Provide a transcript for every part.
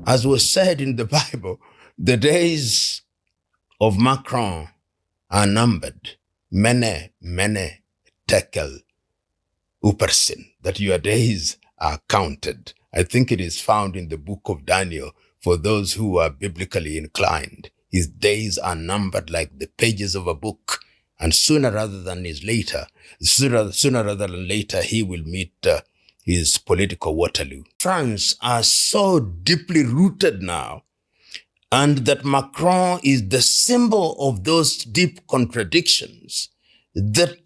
As was said in the Bible, the days of Macron are numbered. Mene, mene, tekel, upersin, that your days are counted. I think it is found in the book of Daniel for those who are biblically inclined. His days are numbered like the pages of a book, and sooner rather than later, he will meet his political Waterloo. France are so deeply rooted now, and that Macron is the symbol of those deep contradictions, that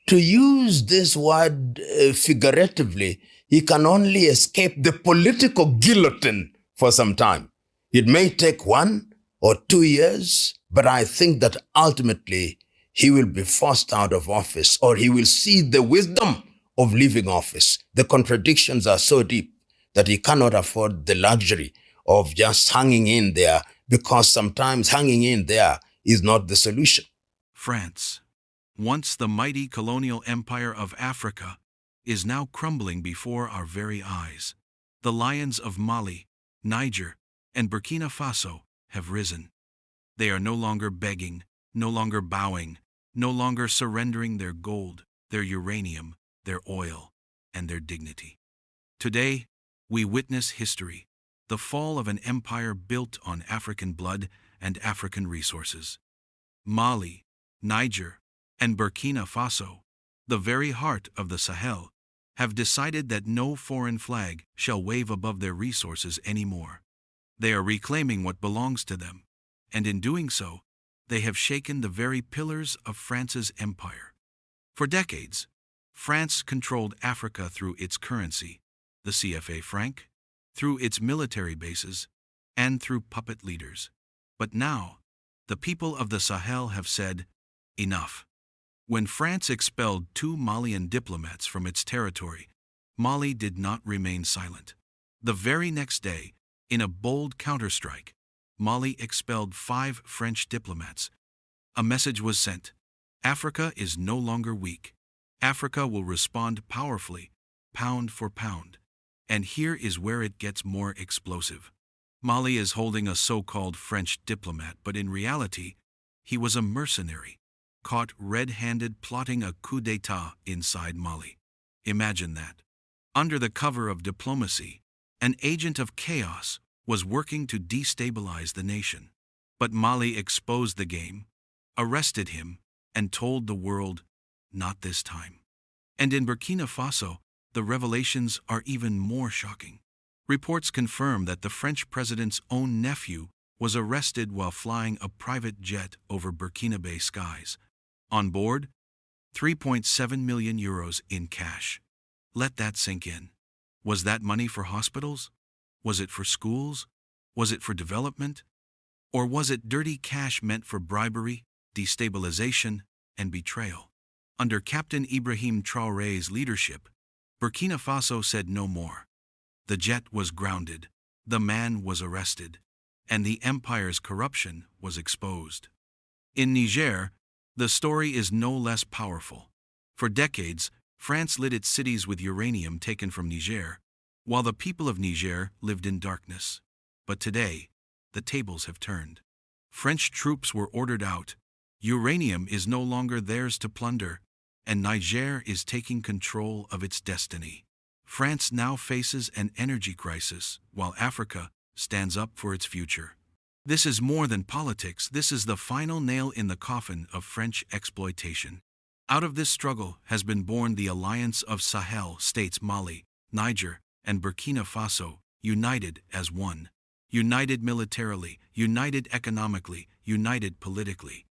to use this word figuratively, he can only escape the political guillotine for some time. It may take 1 or 2 years, but I think that ultimately he will be forced out of office, or he will see the wisdom of leaving office. The contradictions are so deep that he cannot afford the luxury of just hanging in there, because sometimes hanging in there is not the solution. France, once the mighty colonial empire of Africa, is now crumbling before our very eyes. The lions of Mali, Niger, and Burkina Faso have risen. They are no longer begging, no longer bowing, no longer surrendering their gold, their uranium, their oil, and their dignity. Today, we witness history, the fall of an empire built on African blood and African resources. Mali, Niger, and Burkina Faso, the very heart of the Sahel, have decided that no foreign flag shall wave above their resources anymore. They are reclaiming what belongs to them, and in doing so, they have shaken the very pillars of France's empire. For decades, France controlled Africa through its currency, the CFA franc, through its military bases, and through puppet leaders. But now, the people of the Sahel have said, enough. When France expelled 2 Malian diplomats from its territory, Mali did not remain silent. The very next day, in a bold counterstrike, Mali expelled 5 French diplomats. A message was sent. Africa is no longer weak. Africa will respond powerfully, pound for pound. And here is where it gets more explosive. Mali is holding a so-called French diplomat, but in reality, he was a mercenary, caught red-handed plotting a coup d'etat inside Mali. Imagine that. Under the cover of diplomacy, an agent of chaos was working to destabilize the nation. But Mali exposed the game, arrested him, and told the world, not this time. And in Burkina Faso, the revelations are even more shocking. Reports confirm that the French president's own nephew was arrested while flying a private jet over Burkinabe skies. On board, 3.7 million euros in cash. Let that sink in. Was that money for hospitals? Was it for schools? Was it for development? Or was it dirty cash meant for bribery, destabilization, and betrayal? Under Captain Ibrahim Traoré's leadership, Burkina Faso said no more. The jet was grounded, the man was arrested, and the empire's corruption was exposed. In Niger, the story is no less powerful. For decades, France lit its cities with uranium taken from Niger, while the people of Niger lived in darkness. But today, the tables have turned. French troops were ordered out, uranium is no longer theirs to plunder, and Niger is taking control of its destiny. France now faces an energy crisis, while Africa stands up for its future. This is more than politics, this is the final nail in the coffin of French exploitation. Out of this struggle has been born the alliance of Sahel states Mali, Niger, and Burkina Faso, united as one. United militarily, united economically, united politically.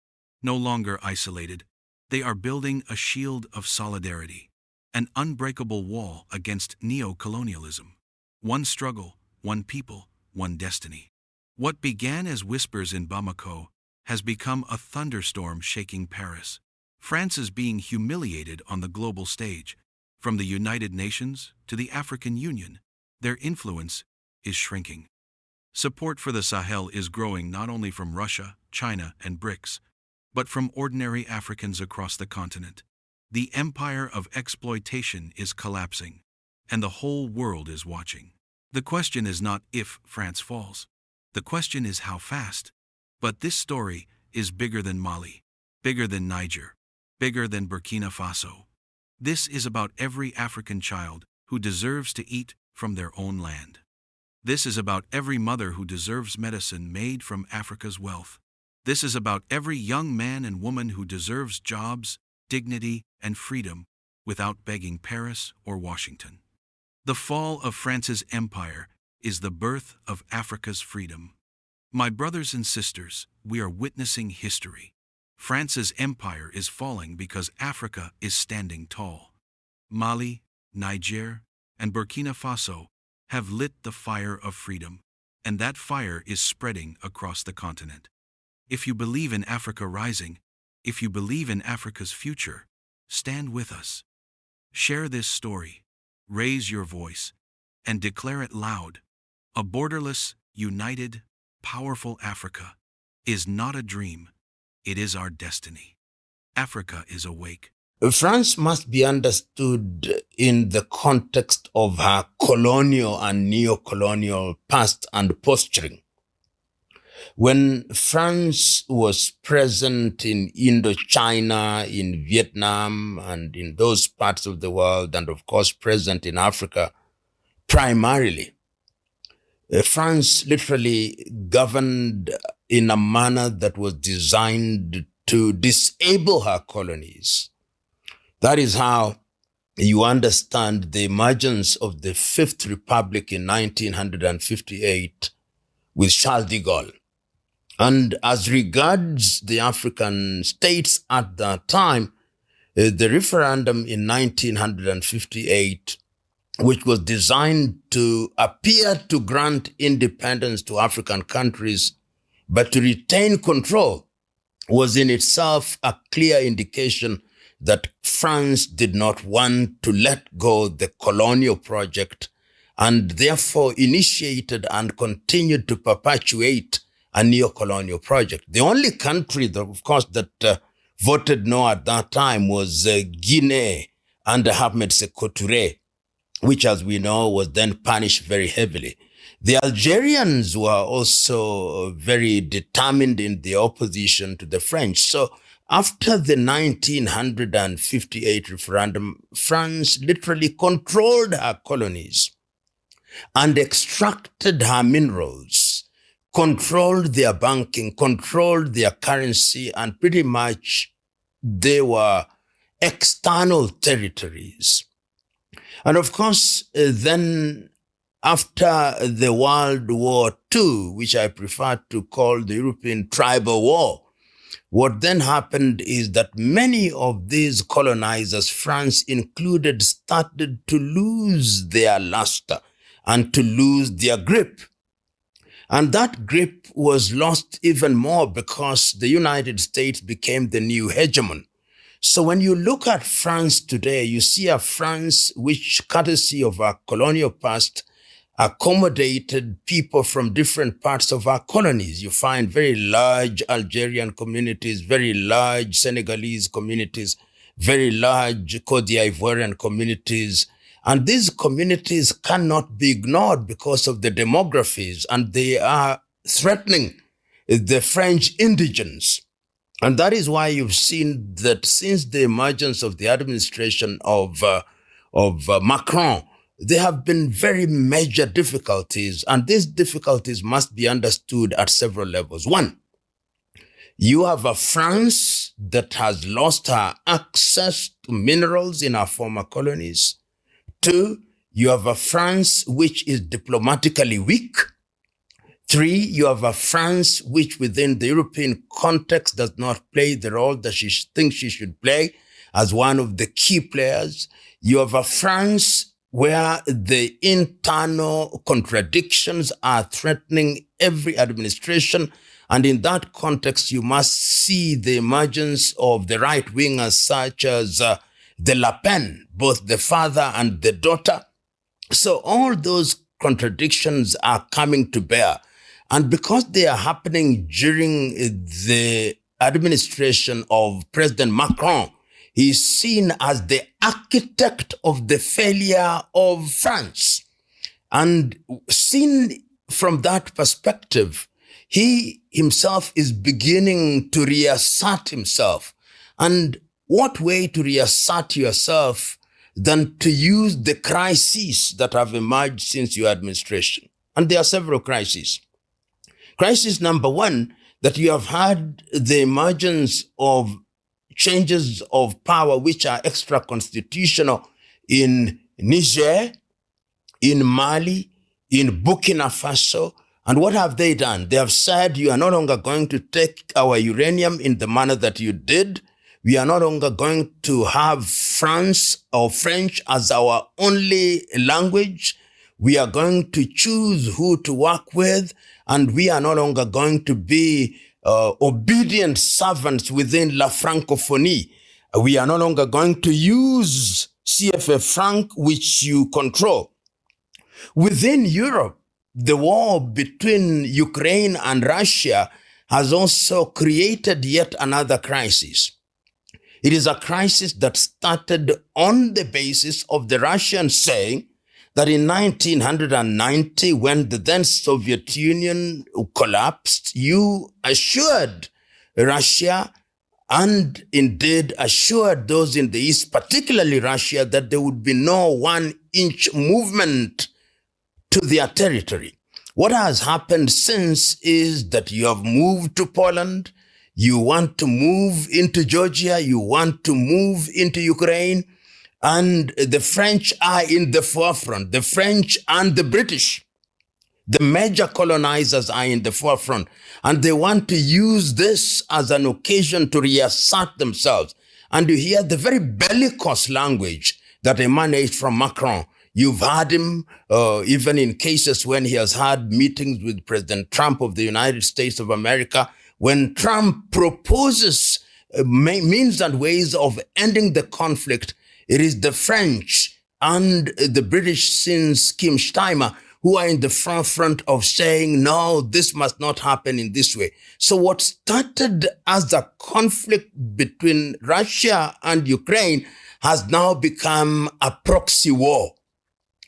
No longer isolated, they are building a shield of solidarity, an unbreakable wall against neo-colonialism. One struggle, one people, one destiny. What began as whispers in Bamako has become a thunderstorm shaking Paris. France is being humiliated on the global stage. From the United Nations to the African Union, their influence is shrinking. Support for the Sahel is growing not only from Russia, China, and BRICS, but from ordinary Africans across the continent. The empire of exploitation is collapsing, and the whole world is watching. The question is not if France falls. The question is how fast. But this story is bigger than Mali, bigger than Niger, bigger than Burkina Faso. This is about every African child who deserves to eat from their own land. This is about every mother who deserves medicine made from Africa's wealth. This is about every young man and woman who deserves jobs, dignity, and freedom without begging Paris or Washington. The fall of France's empire is the birth of Africa's freedom. My brothers and sisters, we are witnessing history. France's empire is falling because Africa is standing tall. Mali, Niger, and Burkina Faso have lit the fire of freedom, and that fire is spreading across the continent. If you believe in Africa rising, if you believe in Africa's future, stand with us. Share this story, raise your voice, and declare it loud. A borderless, united, powerful Africa is not a dream, it is our destiny. Africa is awake. France must be understood in the context of her colonial and neo-colonial past and posturing. When France was present in Indochina, in Vietnam, and in those parts of the world, and of course present in Africa, primarily, France literally governed in a manner that was designed to disable her colonies. That is how you understand the emergence of the Fifth Republic in 1958 with Charles de Gaulle. And as regards the African states at that time, the referendum in 1958, which was designed to appear to grant independence to African countries, but to retain control, was in itself a clear indication that France did not want to let go the colonial project and therefore initiated and continued to perpetuate a neo-colonial project. The only country, of course, that voted no at that time was Guinea under Ahmed Sékou Touré, which, as we know, was then punished very heavily. The Algerians were also very determined in their opposition to the French. So after the 1958 referendum, France literally controlled her colonies and extracted her minerals, controlled their banking, controlled their currency, and pretty much they were external territories. And of course, then after the World War II, which I prefer to call the European Tribal War, what then happened is that many of these colonizers, France included, started to lose their luster and to lose their grip. And that grip was lost even more because the United States became the new hegemon. So when you look at France today, you see a France which, courtesy of our colonial past, accommodated people from different parts of our colonies. You find very large Algerian communities, very large Senegalese communities, very large Cote d'Ivoirian communities. And these communities cannot be ignored because of the demographies, and they are threatening the French indigents. And that is why you've seen that since the emergence of the administration of Macron, there have been very major difficulties, and these difficulties must be understood at several levels. One, you have a France that has lost her access to minerals in her former colonies. Two, you have a France which is diplomatically weak. Three, you have a France which within the European context does not play the role that she thinks she should play as one of the key players. You have a France where the internal contradictions are threatening every administration. And in that context, you must see the emergence of the right-wingers such as the Le Pen, both the father and the daughter. So all those contradictions are coming to bear. And because they are happening during the administration of President Macron, he is seen as the architect of the failure of France. And seen from that perspective, he himself is beginning to reassert himself. And what way to reassert yourself than to use the crises that have emerged since your administration? And there are several crises. Crisis number one, that you have had the emergence of changes of power which are extra-constitutional in Niger, in Mali, in Burkina Faso. And what have they done? They have said, you are no longer going to take our uranium in the manner that you did. We are no longer going to have France or French as our only language. We are going to choose who to work with, and we are no longer going to be obedient servants within La Francophonie. We are no longer going to use CFA franc, which you control. Within Europe, the war between Ukraine and Russia has also created yet another crisis. It is a crisis that started on the basis of the Russians saying that in 1990, when the then Soviet Union collapsed, you assured Russia and indeed assured those in the East, particularly Russia, that there would be no 1-inch movement to their territory. What has happened since is that you have moved to Poland, you want to move into Georgia, you want to move into Ukraine, and the French are in the forefront. The French and the British, the major colonizers, are in the forefront. And they want to use this as an occasion to reassert themselves. And you hear the very bellicose language that emanates from Macron. You've heard him even in cases when he has had meetings with President Trump of the United States of America. When Trump proposes means and ways of ending the conflict, it is the French and the British, since Kim Steimer, who are in the front of saying, no, this must not happen in this way. So what started as a conflict between Russia and Ukraine has now become a proxy war.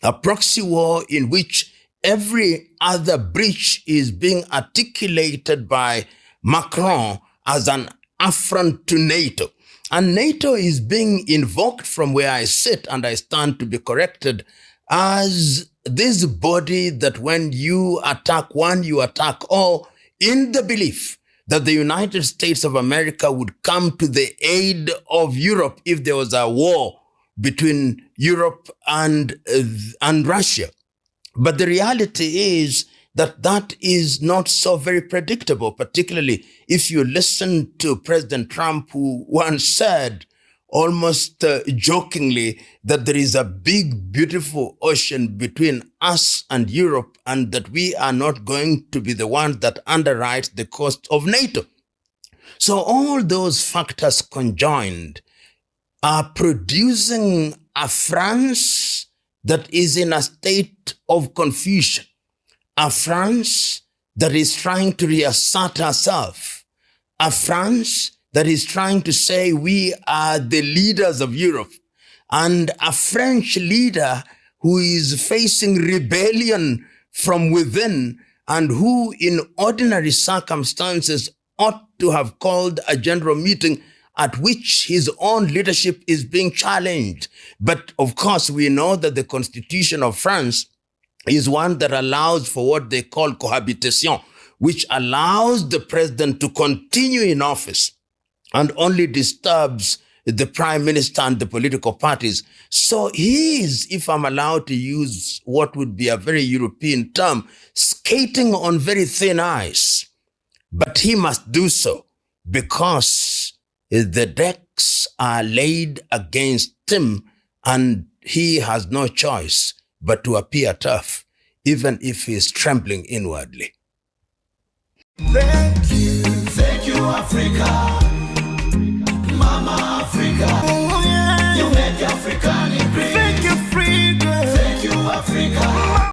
A proxy war in which every other breach is being articulated by Macron as an affront to NATO. And NATO is being invoked from where I sit, and I stand to be corrected, as this body that when you attack one, you attack all, in the belief that the United States of America would come to the aid of Europe if there was a war between Europe and Russia. But the reality is that that is not so very predictable, particularly if you listen to President Trump, who once said, almost jokingly, that there is a big, beautiful ocean between us and Europe, and that we are not going to be the ones that underwrite the cost of NATO. So all those factors conjoined are producing a France that is in a state of confusion, a France that is trying to reassert herself, a France that is trying to say we are the leaders of Europe, and a French leader who is facing rebellion from within and who in ordinary circumstances ought to have called a general meeting at which his own leadership is being challenged. But of course, we know that the Constitution of France is one that allows for what they call cohabitation, which allows the president to continue in office and only disturbs the prime minister and the political parties. So he is, if I'm allowed to use what would be a very European term, skating on very thin ice. But he must do so because the decks are laid against him and he has no choice but to appear tough, even if he's trembling inwardly. Thank you, Africa.